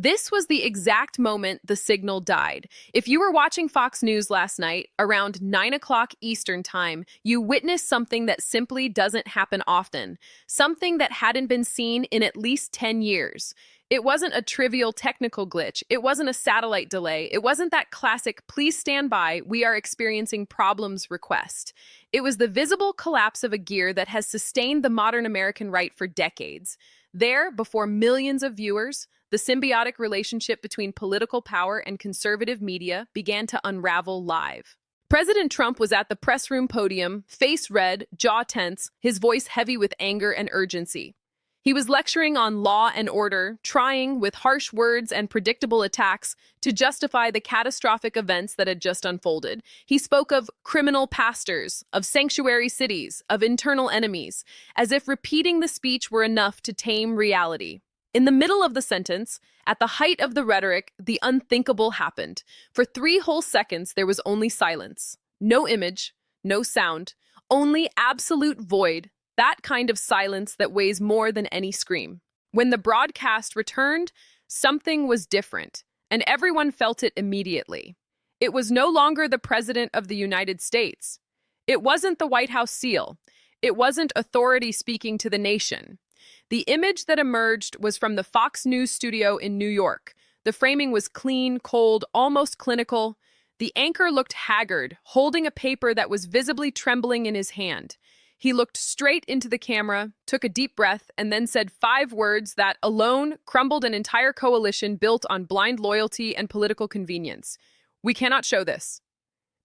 This was the exact moment the signal died. If you were watching Fox News last night, around 9 o'clock Eastern Time, you witnessed something that simply doesn't happen often, something that hadn't been seen in at least 10 years. It wasn't a trivial technical glitch. It wasn't a satellite delay. It wasn't that classic, please stand by, we are experiencing problems request. It was the visible collapse of a gear that has sustained the modern American right for decades. There, before millions of viewers, the symbiotic relationship between political power and conservative media began to unravel live. President Trump was at the press room podium, face red, jaw tense, his voice heavy with anger and urgency. He was lecturing on law and order, trying, with harsh words and predictable attacks, to justify the catastrophic events that had just unfolded. He spoke of criminal pastors, of sanctuary cities, of internal enemies, as if repeating the speech were enough to tame reality. In the middle of the sentence, at the height of the rhetoric, the unthinkable happened. For 3 whole seconds, there was only silence. No image, no sound, only absolute void, that kind of silence that weighs more than any scream. When the broadcast returned, something was different, and everyone felt it immediately. It was no longer the President of the United States. It wasn't the White House seal. It wasn't authority speaking to the nation. The image that emerged was from the Fox News studio in New York. The framing was clean, cold, almost clinical. The anchor looked haggard, holding a paper that was visibly trembling in his hand. He looked straight into the camera, took a deep breath, and then said 5 words that, alone, crumbled an entire coalition built on blind loyalty and political convenience. We cannot show this.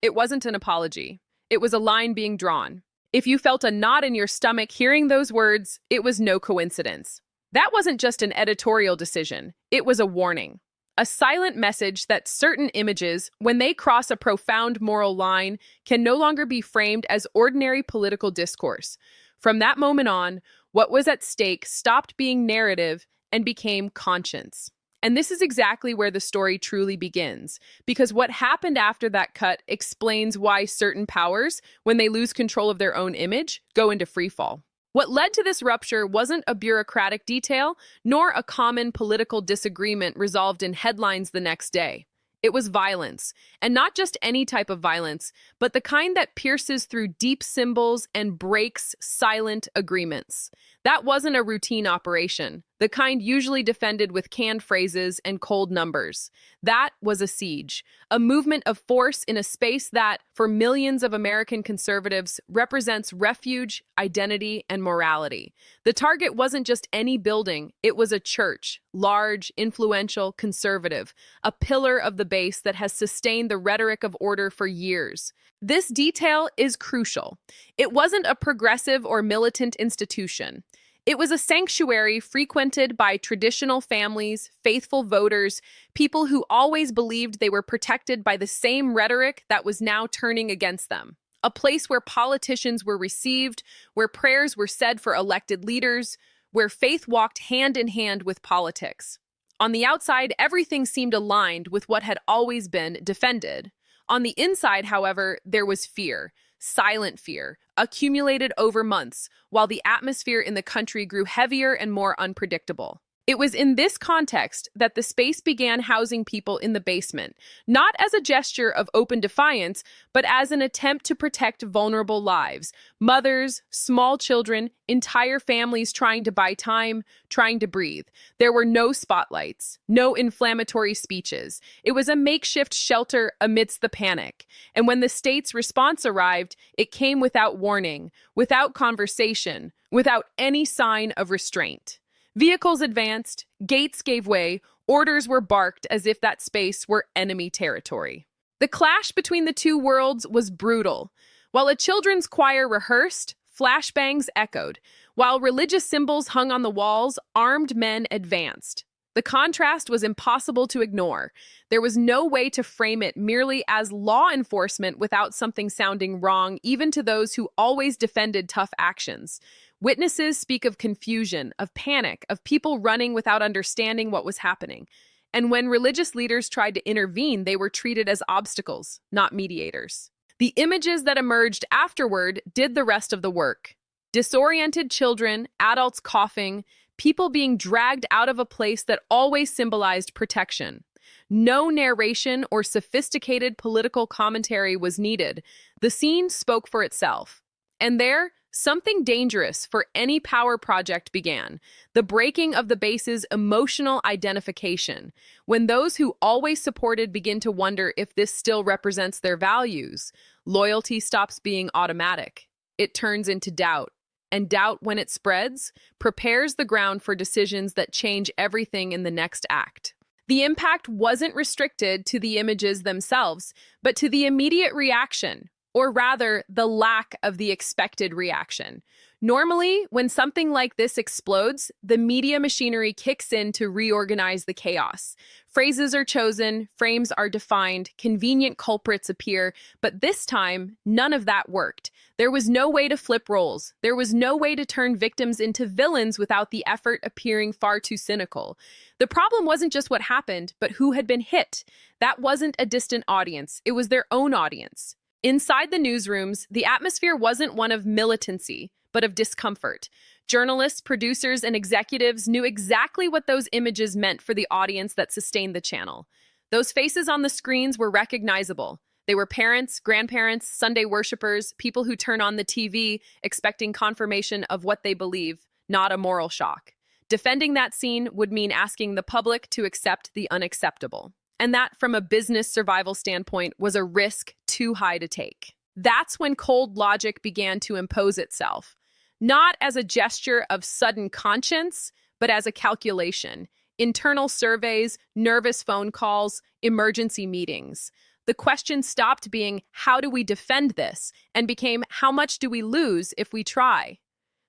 It wasn't an apology. It was a line being drawn. If you felt a knot in your stomach hearing those words, it was no coincidence. That wasn't just an editorial decision. It was a warning. A silent message that certain images, when they cross a profound moral line, can no longer be framed as ordinary political discourse. From that moment on, what was at stake stopped being narrative and became conscience. And this is exactly where the story truly begins, because what happened after that cut explains why certain powers, when they lose control of their own image, go into freefall. What led to this rupture wasn't a bureaucratic detail, nor a common political disagreement resolved in headlines the next day. It was violence, and not just any type of violence, but the kind that pierces through deep symbols and breaks silent agreements. That wasn't a routine operation, the kind usually defended with canned phrases and cold numbers. That was a siege, a movement of force in a space that, for millions of American conservatives, represents refuge, identity, and morality. The target wasn't just any building, it was a church, large, influential, conservative, a pillar of the base that has sustained the rhetoric of order for years. This detail is crucial. It wasn't a progressive or militant institution. It was a sanctuary frequented by traditional families, faithful voters, people who always believed they were protected by the same rhetoric that was now turning against them. A place where politicians were received, where prayers were said for elected leaders, where faith walked hand in hand with politics. On the outside, everything seemed aligned with what had always been defended. On the inside, however, there was fear. Silent fear, accumulated over months, while the atmosphere in the country grew heavier and more unpredictable. It was in this context that the space began housing people in the basement, not as a gesture of open defiance, but as an attempt to protect vulnerable lives. Mothers, small children, entire families trying to buy time, trying to breathe. There were no spotlights, no inflammatory speeches. It was a makeshift shelter amidst the panic. And when the state's response arrived, it came without warning, without conversation, without any sign of restraint. Vehicles advanced, gates gave way, orders were barked as if that space were enemy territory. The clash between the two worlds was brutal. While a children's choir rehearsed, flashbangs echoed. While religious symbols hung on the walls, armed men advanced. The contrast was impossible to ignore. There was no way to frame it merely as law enforcement without something sounding wrong, even to those who always defended tough actions. Witnesses speak of confusion, of panic, of people running without understanding what was happening. And when religious leaders tried to intervene, they were treated as obstacles, not mediators. The images that emerged afterward did the rest of the work. Disoriented children, adults coughing, people being dragged out of a place that always symbolized protection. No narration or sophisticated political commentary was needed. The scene spoke for itself. And there, something dangerous for any power project began: the breaking of the base's emotional identification. When those who always supported begin to wonder if this still represents their values, loyalty stops being automatic. It turns into doubt. And doubt, when it spreads, prepares the ground for decisions that change everything in the next act. The impact wasn't restricted to the images themselves, but to the immediate reaction, or rather, the lack of the expected reaction. Normally, when something like this explodes, the media machinery kicks in to reorganize the chaos. Phrases are chosen, frames are defined, convenient culprits appear, but this time, none of that worked. There was no way to flip roles. There was no way to turn victims into villains without the effort appearing far too cynical. The problem wasn't just what happened, but who had been hit. That wasn't a distant audience. It was their own audience. Inside the newsrooms, the atmosphere wasn't one of militancy, but of discomfort. Journalists, producers, and executives knew exactly what those images meant for the audience that sustained the channel. Those faces on the screens were recognizable. They were parents, grandparents, Sunday worshipers, people who turn on the TV expecting confirmation of what they believe, not a moral shock. Defending that scene would mean asking the public to accept the unacceptable. And that, from a business survival standpoint, was a risk too high to take. That's when cold logic began to impose itself, not as a gesture of sudden conscience, but as a calculation. Internal surveys, nervous phone calls, emergency meetings. The question stopped being, how do we defend this, and became, how much do we lose if we try?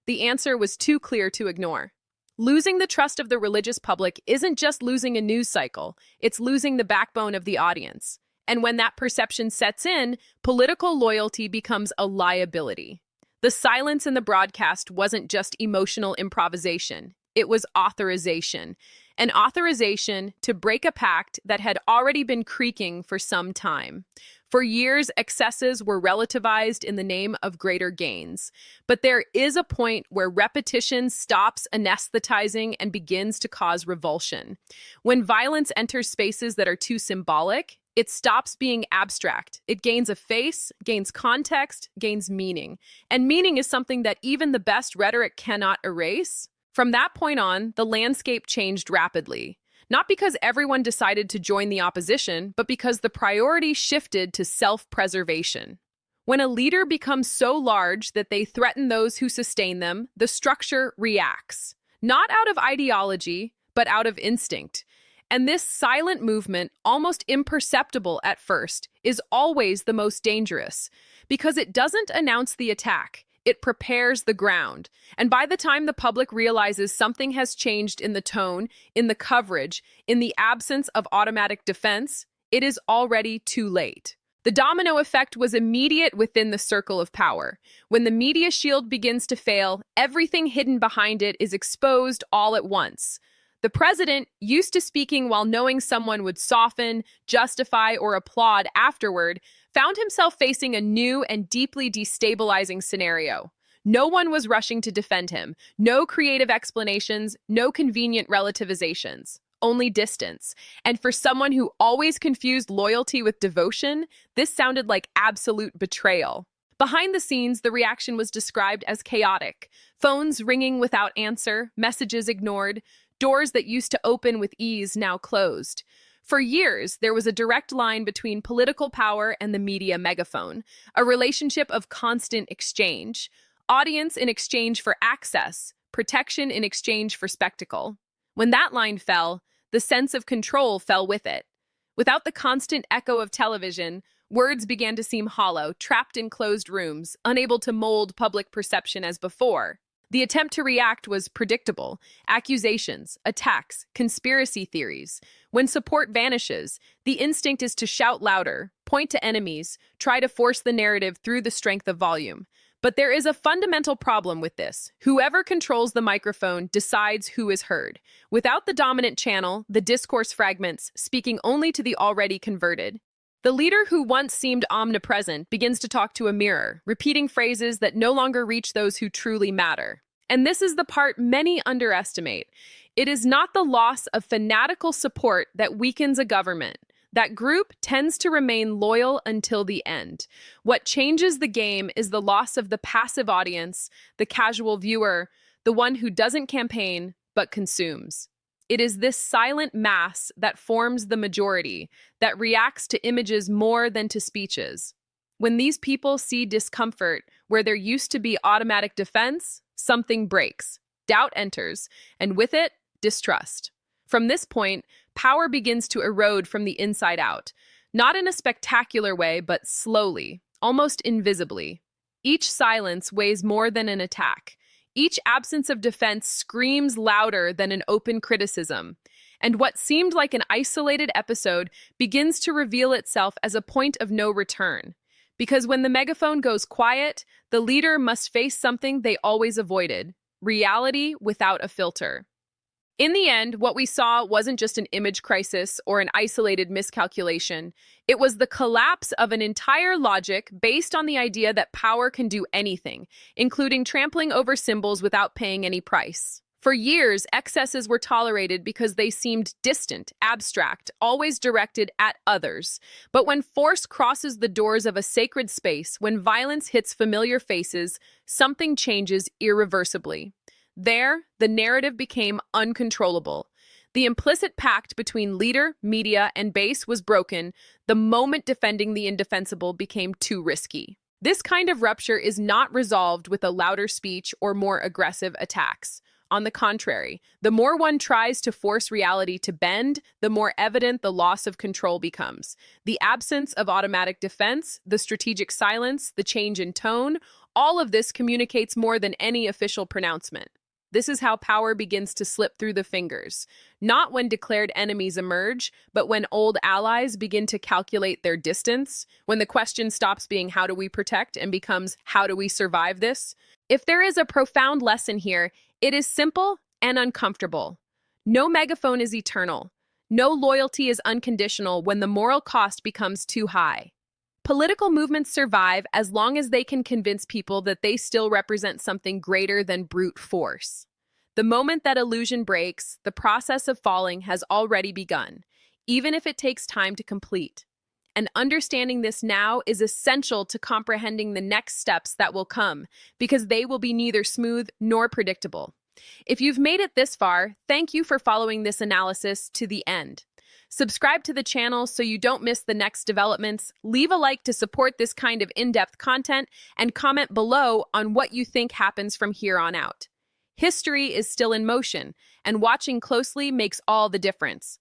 The answer was too clear to ignore. Losing the trust of the religious public isn't just losing a news cycle, it's losing the backbone of the audience. And when that perception sets in, political loyalty becomes a liability. The silence in the broadcast wasn't just emotional improvisation, it was authorization. An authorization to break a pact that had already been creaking for some time. For years, excesses were relativized in the name of greater gains. But there is a point where repetition stops anesthetizing and begins to cause revulsion. When violence enters spaces that are too symbolic, it stops being abstract. It gains a face, gains context, gains meaning. And meaning is something that even the best rhetoric cannot erase. From that point on, the landscape changed rapidly. Not because everyone decided to join the opposition, but because the priority shifted to self-preservation. When a leader becomes so large that they threaten those who sustain them, the structure reacts. Not out of ideology, but out of instinct. And this silent movement, almost imperceptible at first, is always the most dangerous, because it doesn't announce the attack. It prepares the ground. And by the time the public realizes something has changed in the tone, in the coverage, in the absence of automatic defense, it is already too late. The domino effect was immediate within the circle of power. When the media shield begins to fail, everything hidden behind it is exposed all at once. The president, used to speaking while knowing someone would soften, justify, or applaud afterward, found himself facing a new and deeply destabilizing scenario. No one was rushing to defend him. No creative explanations, no convenient relativizations. Only distance. And for someone who always confused loyalty with devotion, this sounded like absolute betrayal. Behind the scenes, the reaction was described as chaotic. Phones ringing without answer, messages ignored, doors that used to open with ease now closed. For years, there was a direct line between political power and the media megaphone, a relationship of constant exchange, audience in exchange for access, protection in exchange for spectacle. When that line fell, the sense of control fell with it. Without the constant echo of television, words began to seem hollow, trapped in closed rooms, unable to mold public perception as before. The attempt to react was predictable. Accusations, attacks, conspiracy theories. When support vanishes, the instinct is to shout louder, point to enemies, try to force the narrative through the strength of volume. But there is a fundamental problem with this. Whoever controls the microphone decides who is heard. Without the dominant channel, the discourse fragments, speaking only to the already converted. The leader who once seemed omnipresent begins to talk to a mirror, repeating phrases that no longer reach those who truly matter. And this is the part many underestimate. It is not the loss of fanatical support that weakens a government. That group tends to remain loyal until the end. What changes the game is the loss of the passive audience, the casual viewer, the one who doesn't campaign but consumes. It is this silent mass that forms the majority, that reacts to images more than to speeches. When these people see discomfort where there used to be automatic defense, something breaks, doubt enters, and with it, distrust. From this point, power begins to erode from the inside out, not in a spectacular way, but slowly, almost invisibly. Each silence weighs more than an attack. Each absence of defense screams louder than an open criticism. And what seemed like an isolated episode begins to reveal itself as a point of no return. Because when the megaphone goes quiet, the leader must face something they always avoided: reality without a filter. In the end, what we saw wasn't just an image crisis or an isolated miscalculation. It was the collapse of an entire logic based on the idea that power can do anything, including trampling over symbols without paying any price. For years, excesses were tolerated because they seemed distant, abstract, always directed at others. But when force crosses the doors of a sacred space, when violence hits familiar faces, something changes irreversibly. There, the narrative became uncontrollable. The implicit pact between leader, media, and base was broken the moment defending the indefensible became too risky. This kind of rupture is not resolved with a louder speech or more aggressive attacks. On the contrary, the more one tries to force reality to bend, the more evident the loss of control becomes. The absence of automatic defense, the strategic silence, the change in tone, all of this communicates more than any official pronouncement. This is how power begins to slip through the fingers, not when declared enemies emerge, but when old allies begin to calculate their distance, when the question stops being how do we protect and becomes how do we survive this? If there is a profound lesson here, it is simple and uncomfortable. No megaphone is eternal. No loyalty is unconditional when the moral cost becomes too high. Political movements survive as long as they can convince people that they still represent something greater than brute force. The moment that illusion breaks, the process of falling has already begun, even if it takes time to complete. And understanding this now is essential to comprehending the next steps that will come, because they will be neither smooth nor predictable. If you've made it this far, thank you for following this analysis to the end. Subscribe to the channel so you don't miss the next developments, leave a like to support this kind of in-depth content, and comment below on what you think happens from here on out. History is still in motion, and watching closely makes all the difference.